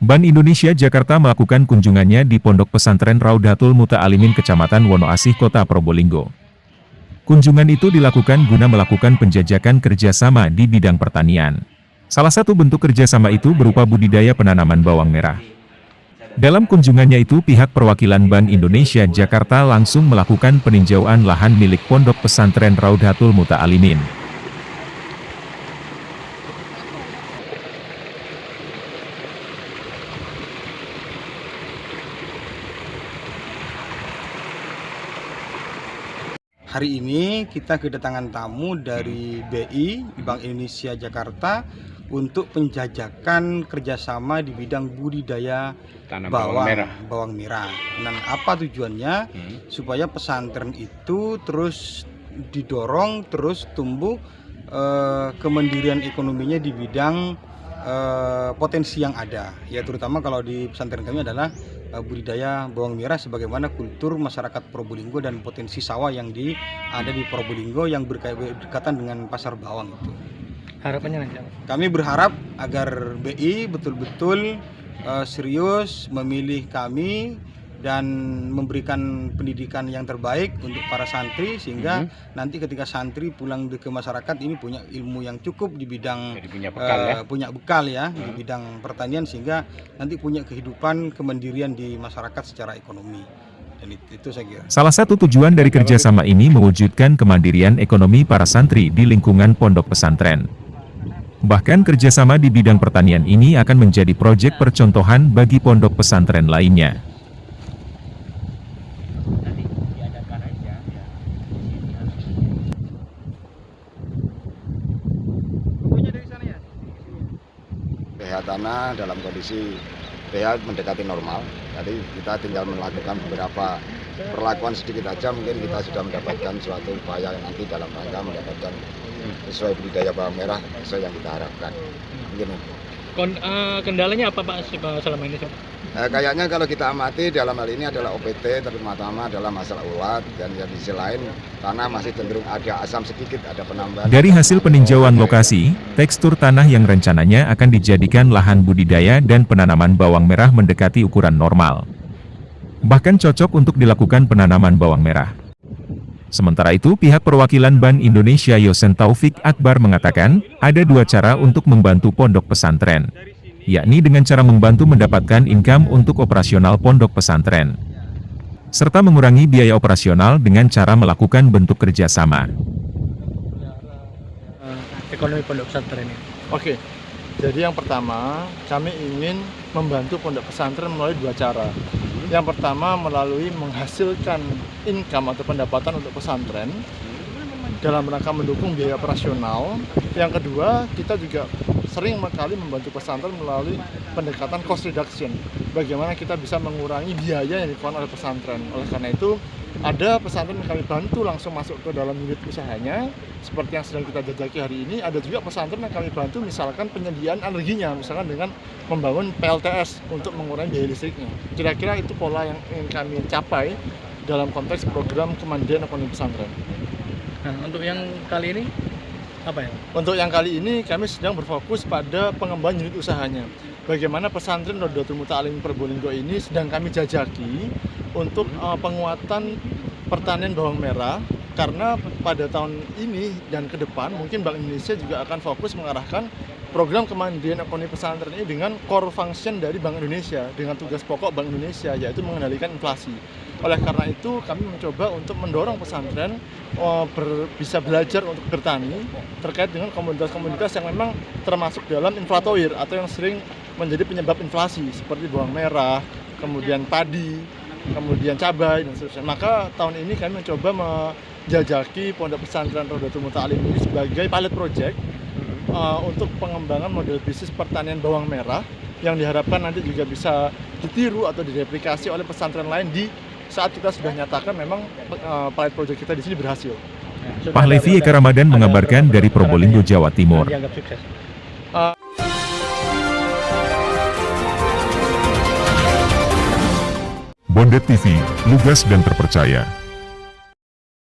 Bank Indonesia Jakarta melakukan kunjungannya di Pondok Pesantren Raudatul Muta'alimin Kecamatan Wonoasih, Kota Probolinggo. Kunjungan itu dilakukan guna melakukan penjajakan kerjasama di bidang pertanian. Salah satu bentuk kerjasama itu berupa budidaya penanaman bawang merah. Dalam kunjungannya itu, pihak perwakilan Bank Indonesia Jakarta langsung melakukan peninjauan lahan milik Pondok Pesantren Raudatul Muta'alimin. Hari ini kita kedatangan tamu dari BI, Bank Indonesia Jakarta, untuk penjajakan kerjasama di bidang budidaya bawang merah. Dan apa tujuannya? Supaya pesantren itu terus didorong, terus tumbuh kemandirian ekonominya di bidang potensi yang ada. Ya, terutama kalau di pesantren kami adalah budidaya bawang merah sebagaimana kultur masyarakat Probolinggo dan potensi sawah yang ada di Probolinggo yang berdekatan dengan pasar bawang itu. Harapannya nanti apa? Kami berharap agar BI betul-betul serius memilih kami dan memberikan pendidikan yang terbaik untuk para santri sehingga nanti ketika santri pulang ke masyarakat ini punya ilmu yang cukup di bidang punya bekal ya di bidang pertanian sehingga nanti punya kehidupan kemandirian di masyarakat secara ekonomi. Dan itu saya kira. Salah satu tujuan dari kerjasama ini mewujudkan kemandirian ekonomi para santri di lingkungan pondok pesantren. Bahkan kerjasama di bidang pertanian ini akan menjadi proyek percontohan bagi pondok pesantren lainnya. pH tanah dalam kondisi pH mendekati normal, jadi kita tinggal melakukan beberapa perlakuan sedikit aja, mungkin kita sudah mendapatkan suatu upaya nanti dalam rangka mendapatkan sesuai budidaya bawang merah sesuai yang kita harapkan. Mungkin kendalanya apa Pak selama ini? Kayaknya kalau kita amati dalam hal ini adalah OPT, terutama adalah masalah ulat, dan di sisi lain tanah masih cenderung ada asam sedikit, ada penambahan. Dari hasil peninjauan lokasi, tekstur tanah yang rencananya akan dijadikan lahan budidaya dan penanaman bawang merah mendekati ukuran normal. Bahkan cocok untuk dilakukan penanaman bawang merah. Sementara itu, pihak perwakilan Bank Indonesia Yosen Taufik Akbar mengatakan, ada dua cara untuk membantu pondok pesantren, yakni dengan cara membantu mendapatkan income untuk operasional pondok pesantren, serta mengurangi biaya operasional dengan cara melakukan bentuk kerjasama. Ekonomi pondok pesantren ini. Oke, jadi yang pertama kami ingin membantu pondok pesantren melalui dua cara. Yang pertama melalui menghasilkan income atau pendapatan untuk pesantren dalam rangka mendukung biaya operasional. Yang kedua, kita juga sering kali membantu pesantren melalui pendekatan cost reduction. Bagaimana kita bisa mengurangi biaya yang dikeluarkan oleh pesantren. Oleh karena itu, ada pesantren yang kami bantu langsung masuk ke dalam unit usahanya, seperti yang sedang kita jajaki hari ini. Ada juga pesantren yang kami bantu misalkan penyediaan energinya, misalkan dengan membangun PLTS untuk mengurangi biaya listriknya. Kira-kira itu pola yang ingin kami capai dalam konteks program kemandirian ekonomi pesantren. Nah, untuk yang kali ini apa ya? Untuk yang kali ini kami sedang berfokus pada pengembangan unit usahanya. Bagaimana pesantren Raudatul Muta'alimin Probolinggo ini sedang kami jajaki untuk penguatan pertanian bawang merah, karena pada tahun ini dan ke depan mungkin Bank Indonesia juga akan fokus mengarahkan program kemandirian ekonomi pesantren ini dengan core function dari Bank Indonesia, dengan tugas pokok Bank Indonesia yaitu mengendalikan inflasi. Oleh karena itu kami mencoba untuk mendorong pesantren bisa belajar untuk bertani terkait dengan komoditas-komoditas yang memang termasuk dalam inflatoir atau yang sering menjadi penyebab inflasi seperti bawang merah, kemudian padi, kemudian cabai dan seterusnya. Maka tahun ini kami mencoba menjajaki pondok pesantren Raudatul Muta'alimin ini sebagai pilot project untuk pengembangan model bisnis pertanian bawang merah yang diharapkan nanti juga bisa ditiru atau direplikasi oleh pesantren lain di saat kita sudah nyatakan memang pilot project kita di sini berhasil. Pak Levi Eka Ramadan mengabarkan dari Probolinggo, Jawa Timur. Dianggap sukses. Bondet TV, lugas dan terpercaya.